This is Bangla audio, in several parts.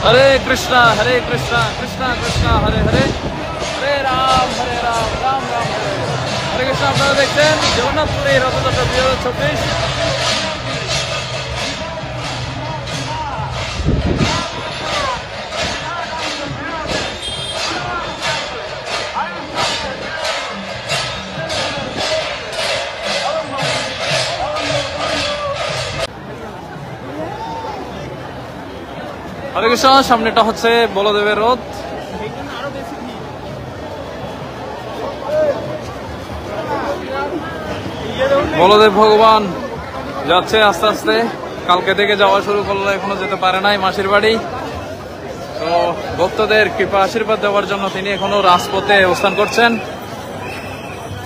हरे कृष्णा कृष्णा कृष्णा हरे हरे हरे राम राम राम हरे हरे कृष्णा। আপনারা দেখছেন জগন্নাথপুরে রথযাত্রা 2026। হরে কৃষ্ণ। সামনেটা হচ্ছে বলদেবের রথ। বলদেব ভগবান যাচ্ছে আস্তে আস্তে, কালকে থেকে যাওয়া শুরু করলো, এখনো যেতে পারে নাই মাসির বাড়ি। তো ভক্তদের কৃপা আশীর্বাদ দেওয়ার জন্য তিনি এখনো রাজপথে অবস্থান করছেন।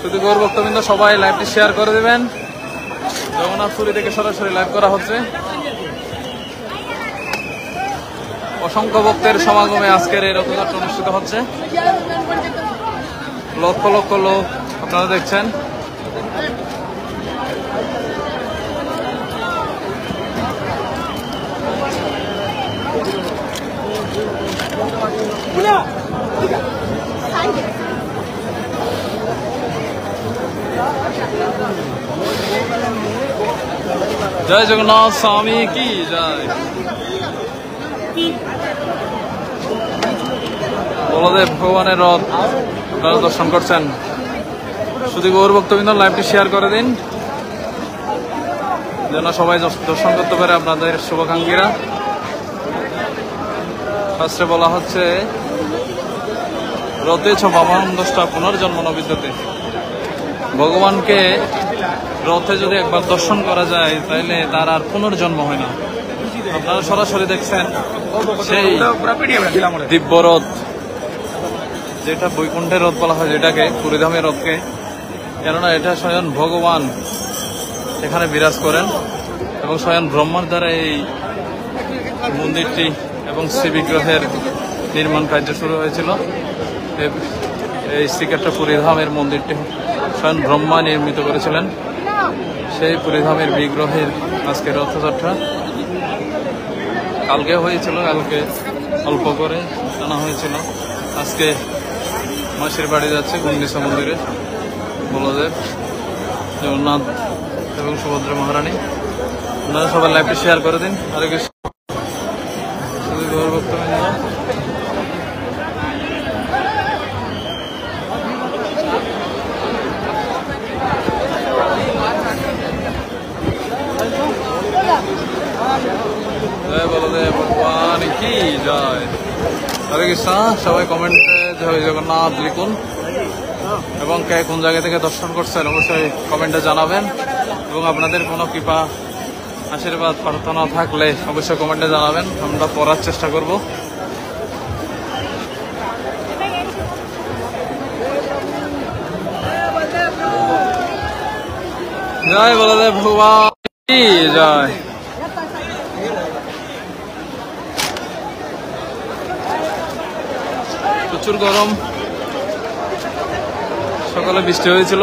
শুধু গৌর ভক্তবৃন্দ সবাই লাইভটি শেয়ার করে দেবেন। জগন্নাথপুরী থেকে সরাসরি লাইভ করা হচ্ছে। অসংখ্য ভক্তের সমাগমে আজকের এই রথযাত্রা অনুষ্ঠিত হচ্ছে। লক্ষ লক্ষ লোক আপনারা দেখছেন। জয় জগন্নাথ স্বামী কি জয়। বলদেব ভগবানের রথ আপনারা দর্শন করছেন। শুধু গৌর ভক্তবৃন্দ লাইভটি শেয়ার করে দিন যেন সবাই দর্শন করতে পারে আপনাদের শুভাকাঙ্ক্ষীরা। শাস্ত্রে বলা হচ্ছে রথে ছ বামন দশটা পুনর্জন্ম নবিদ্যতে। ভগবানকে রথে যদি একবার দর্শন করা যায় তাইলে তার আর পুনর্জন্ম হয় না। আপনারা সরাসরি দেখছেন সেই দিব্য রথ, যেটা বৈকুণ্ঠের রথ বলা হয়, যেটাকে পুরীধামের রথকে, কেননা এটা স্বয়ং ভগবান এখানে বিরাজ করেন এবং স্বয়ং ব্রহ্মার দ্বারা এই মন্দিরটি এবং শ্রী বিগ্রহের নির্মাণ কার্য শুরু হয়েছিল। এই শ্রীক্ষেত্র পুরীধামের মন্দিরটি স্বয়ং ব্রহ্মা নির্মিত করেছিলেন। সেই পুরীধামের বিগ্রহের আজকে রথযাত্রা। কালকে হয়েছিল, কালকে অল্প করে আনা হয়েছিল। আজকে মাসির বাড়ি যাচ্ছে গুন্ডিচা মন্দিরে বলদেব, জগন্নাথ এবং সুভদ্রা মহারানী। আপনারা সবাই লাইভটি শেয়ার করে দিন। হরে কৃষ্ণ। শুধু গৌর ভক্তবৃন্দ জয় বলদেব ভগবান কি জয়। হরে কৃষ্ণ। সবাই কমেন্টে জয় জগন্নাথ লিখুন এবং কে কোন জায়গা থেকে দর্শন করছেন অবশ্যই কমেন্টে জানাবেন। এবং আপনাদের কোনো কৃপা আশীর্বাদ প্রার্থনা থাকলে অবশ্যই কমেন্টে জানাবেন, আমরা পড়ার চেষ্টা করব। জয় বলদেব ভগবান কি জয়। প্রচুর গরম, সকালে বৃষ্টি হয়েছিল,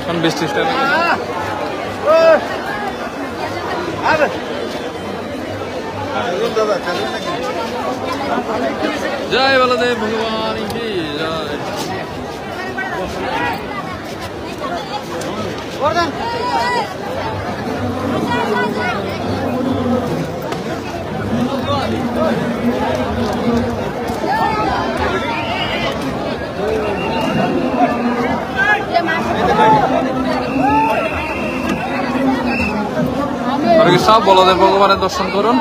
এখন বৃষ্টি জয় বলদেব ভগবান কি জয়। হরে কৃষ্ণ। বলদেব ভগবানের দর্শন করুন।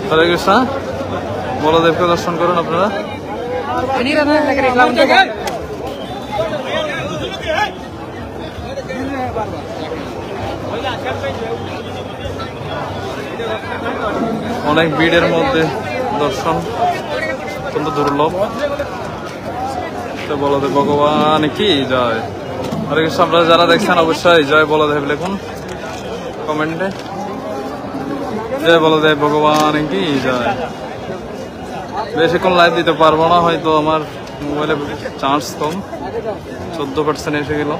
হরে কৃষ্ণ। বলদেবকে দর্শন করুন আপনারা। অনেক ভিড়ের মধ্যে দর্শন অত্যন্ত দুর্লভ। বলদেব ভগবান কি জয়। হরে কৃষ্ণ। আপনারা যারা দেখছেন অবশ্যই জয় বলদেব লিখুন কমেন্টে। জয় বলদেব ভগবান কি জয়। বেশিক্ষণ লাইভ দিতে পারবো না, হয়তো আমার মোবাইলে চার্জ কম, 14% এসে গেল।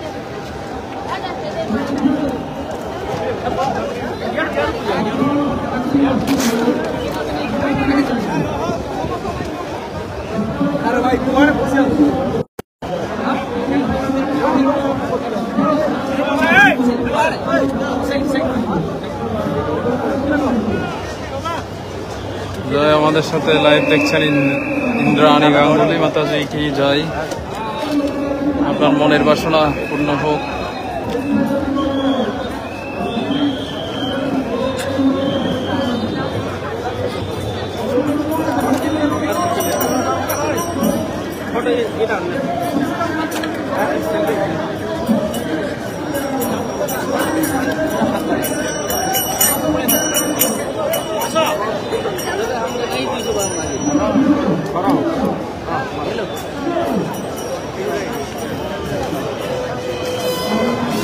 জয়, আমাদের সাথে লাইভ দেখছেন ইন্দ্রাণী গাঙ্গুলি মাতাজি কি জয়, আপনার মনের বাসনা পূর্ণ হোক।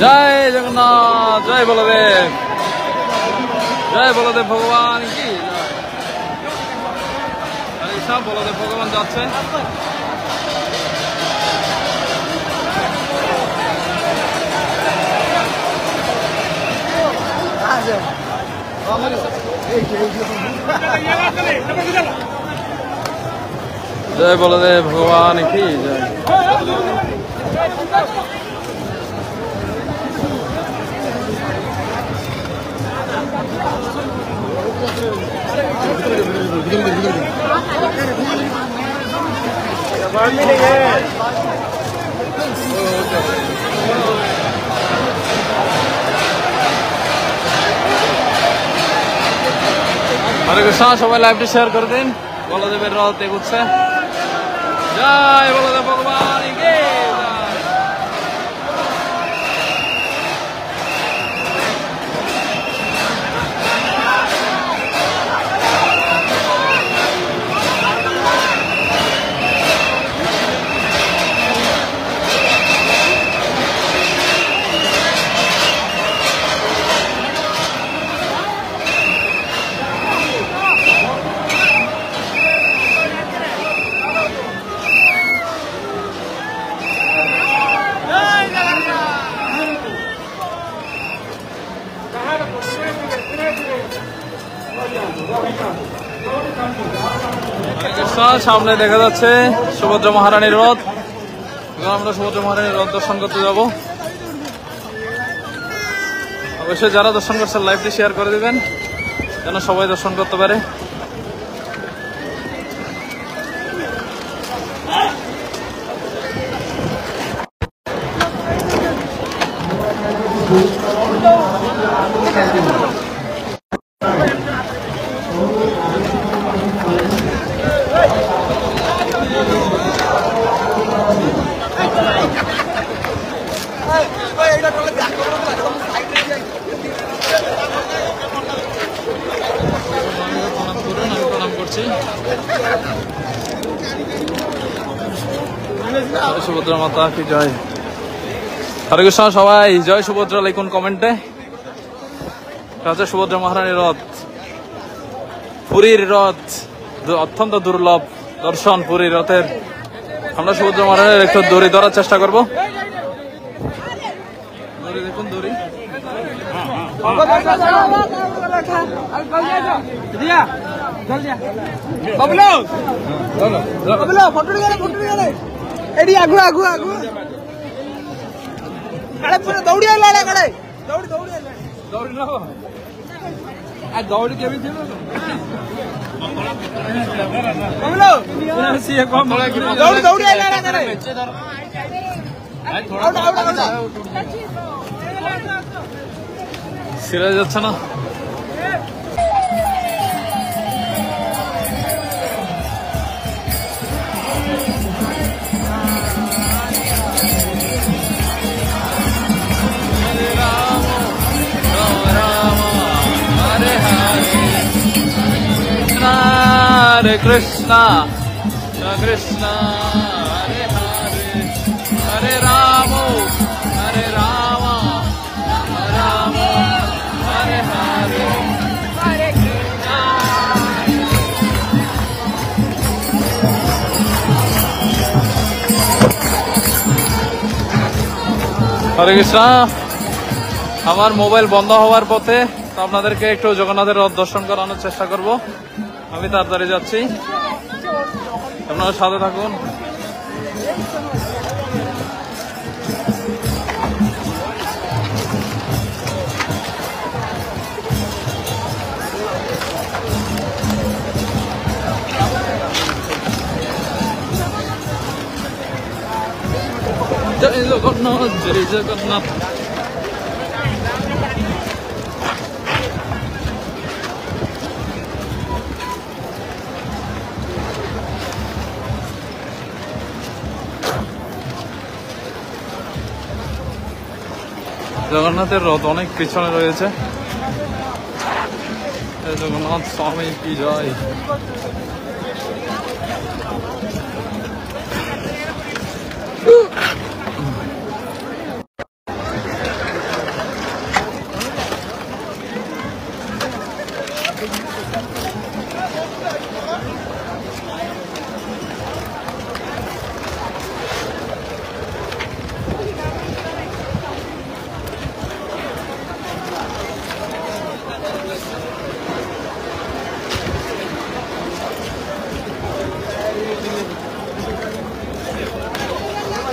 জয় জগন্নাথ, জয় বলদেব, জয় বলদেব ভগবান কি সব বলদেব ভগবান যাচ্ছে। জয় বলদেব ভগবান কি জয়। হরে কৃষ্ণ, সবাই লাইভটি শেয়ার করে দিন। বলদেবের রথ এগুচ্ছে। জয় বলদেব ভগবান কি জয়। সামনে দেখা যাচ্ছে সুভদ্রা মহারানীর রথ। আমরা সুভদ্রা মহারানীর রথ দর্শন করতে যাব। অবশ্যই যারা দর্শন করছেন লাইভটি শেয়ার করে দিবেন যেন সবাই দর্শন করতে পারে। সুভদ্রা মাতা কি জয়। হরে কৃষ্ণ, সবাই জয় সুভদ্রা লিখুন কমেন্টে। হচ্ছে সুভদ্রা মহারানীর রথ, পুরীর রথ, অত্যন্ত দুর্লভ দর্শন পুরীর রথের। আমরা সুভদ্রা মহারানীর একটু দড়ি ধরার চেষ্টা করবো। দড়ি দেখুন, দড়ি এডি আগু আগু আগু আরে পুরো দৌড়ি আইলা কাড়ে দৌড়ি দৌড়ি আইলা দৌড়ি না আর দৌড়ি কেবি ছিল কমলো সিএ কম দৌড়ি দৌড়ি আইলা কাড়ে সিরা যাচ্ছে না। Hare Krishna, Krishna, Hare Hare, Hare Rama, Hare Rama, Rama, Hare Hare, Hare Krishna. হরে কৃষ্ণ। আমার মোবাইল বন্ধ হওয়ার পথে, তো আপনাদেরকে একটু জগন্নাথের রথ দর্শন করানোর চেষ্টা করব। আমি তাড়াতাড়ি যাচ্ছি, আপনারা সাথে থাকুন। জয় জগন্নাথ, জয় জগন্নাথ। জগন্নাথের রথ অনেক পিছনে রয়েছে। জগন্নাথ স্বামী কি জয়।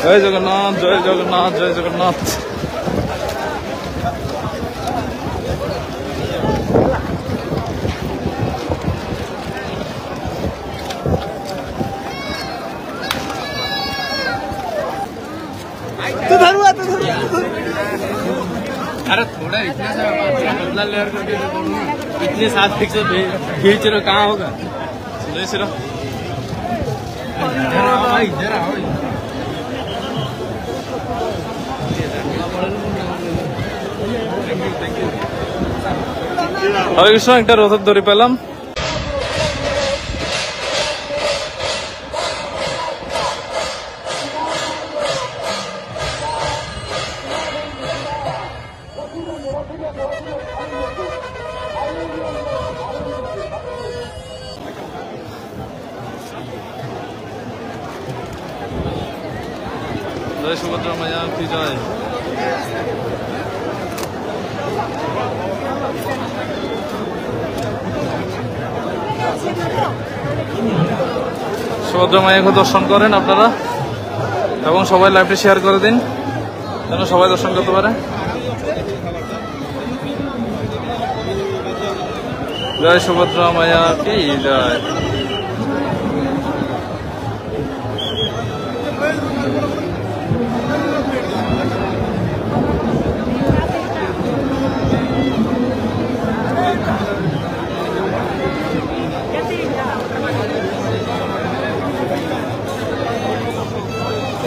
জয় জগন্নাথ, জয় জগন্নাথ, জয় জগন্নাথ। अरे थोड़ा इतना सा बदला लेयर करके इतने साथ फिक्स खींच रहे कहाँ होगा। जय श्री राम। इधर आओ। হরে কৃষ্ণ, একটা রথের দড়ি পেলাম। জয় সুভদ্রা মায়া কি জয়। সুভদ্রা মায়াকে দর্শন করেন আপনারা, এবং সবাই লাইভটি শেয়ার করে দিন যেন সবাই দর্শন করতে পারে। জয় সুভদ্রা মায়া কি জয়।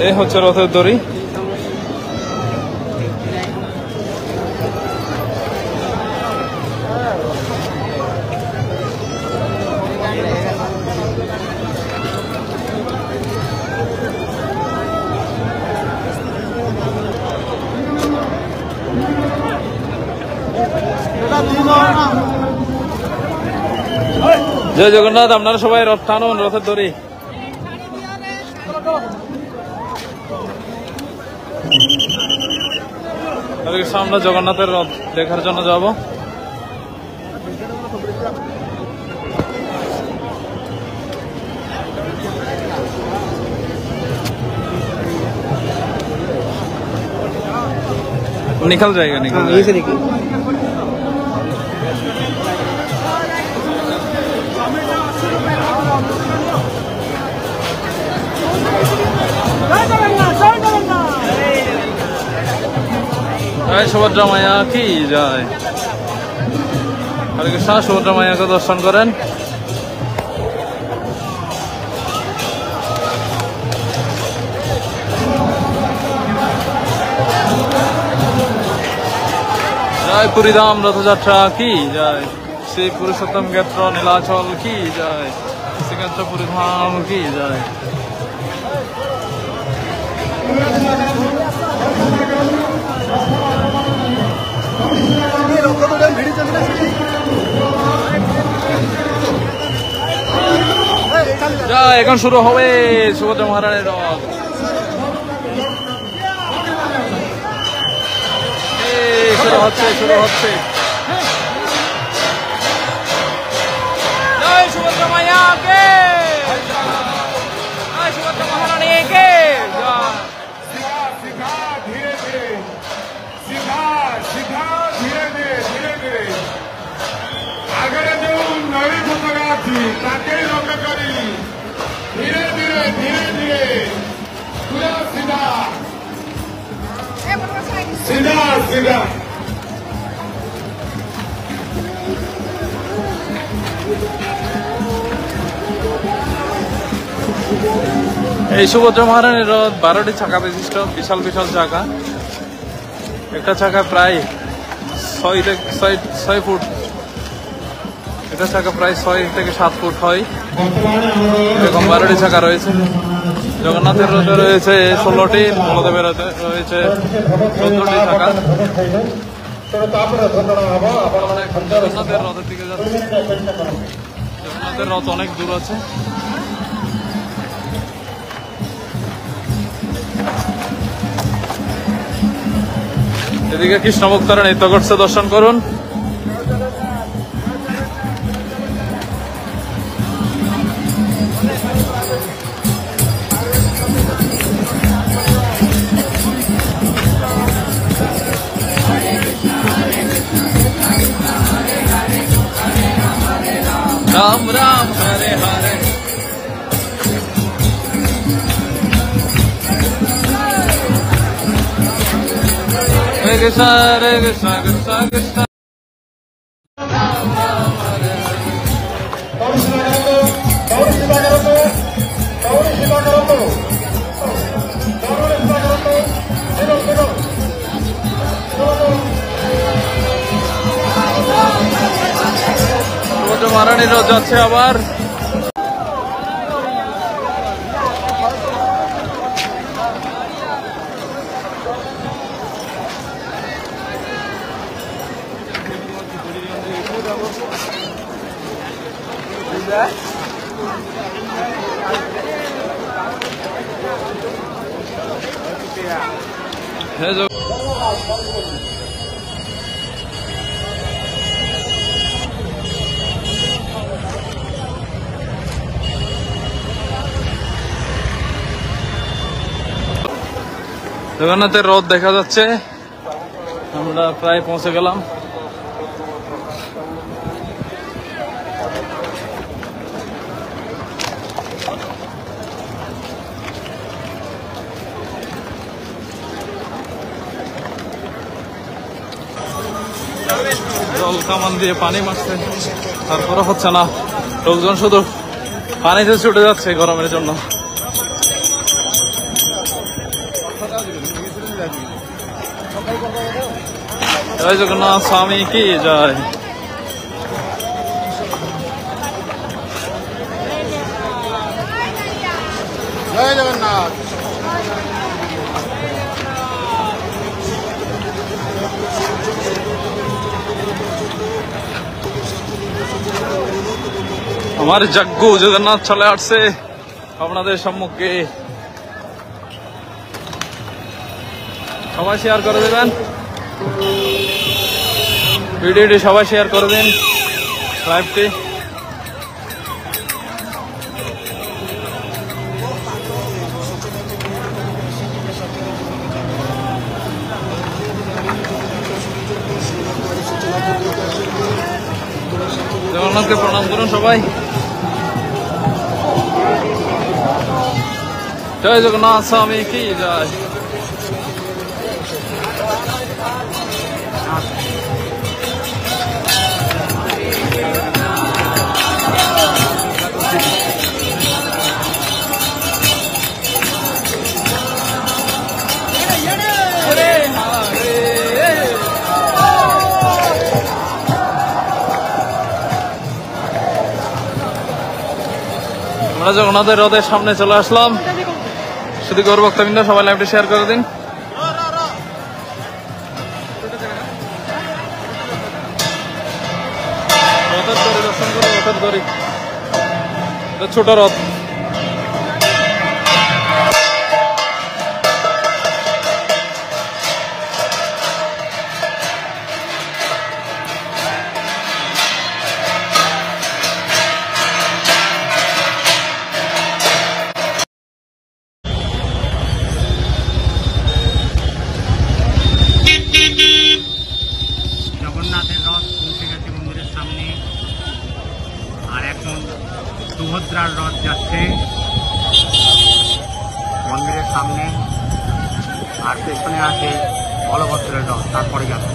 এই হচ্ছে রথের দড়ি। জয় জগন্নাথ। আপনারা সবাই রথ টানুন, রথের দড়ি। আমরা জগন্নাথের রথ দেখার জন্য যাব। निकल जाएगा, निकल जाएगा। से निकल। जय सुभद्रा माया की जय। हरे कृष्ण। सुभद्रा माया को दर्शन करें। जय पुरीधाम रथयात्रा की जय। श्री पुरुषोत्तम क्षेत्र नीलाचल की जय। श्रीक्षेत्र पुरीधाम की जय। জয়। এখন শুরু হবে সুভদ্রা মহারানীর রথ। শুরু হচ্ছে জয় সুভদ্রা মাইয়া কে, জয় সুভদ্রা মহারানী কে জয়। আগে যে নদী পতাকা আছে তাকেই রক্ষা করি, ধীরে ধীরে ধীরে ধীরে পুরা সিধা সিধা সিধা। এই সুভদ্রা মহারানীর রথ 12টি চাকা বিশিষ্ট বিশাল বিশাল চাকা। একটা চাকা প্রায় 6 ফুট, এটা চাকা প্রায় 6 থেকে 7 ফুট হয়। এরকম 12টি চাকা রয়েছে। জগন্নাথের রথে রয়েছে 16টি, বলদেবের রথে রয়েছে 14টি চাকা। জগন্নাথের রথের দিকে যাচ্ছে। জগন্নাথের রথ অনেক দূর আছে। এদিকে কৃষ্ণ ভক্তরা নৃত্য করছে, দর্শন করুন। রাম রাম হরে হরে, হরে কৃষ্ণ হরে কৃষ্ণ কৃষ্ণ কৃষ্ণ। মহারানীর রথ যাচ্ছে আবার। জগন্নাথের রথ দেখা যাচ্ছে, আমরা প্রায় পৌঁছে গেলাম। জল কামান দিয়ে পানি মারছে, তারপরে হচ্ছে না। লোকজন শুধু পানিতে ছুটে যাচ্ছে গরমের জন্য। জয় জগন্নাথ স্বামী কি জয়। জয় জগন্নাথ। আমার যজ্ঞ জগন্নাথ চলে আসছে আপনাদের সম্মুখে। সবাই শেয়ার করে দেবেন ভিডিওটি, সবাই শেয়ার করে দিন লাইভটি। জগন্নাথকে প্রণাম করুন সবাই। জয় জগন্নাথ স্বামী কি জয়। আমরা জগন্নাথের রথের সামনে চলে আসলাম। শুধু গৌর ভক্তবৃন্দ সবাই লাইভটি শেয়ার করে দিন। রথের দড়ি দর্শন করো, রথের দড়ি, ছোট রথ। সামনে মন্দিরের সামনে, আর পেছনে আছে বলভদ্রের রথ, তারপরে যাবে।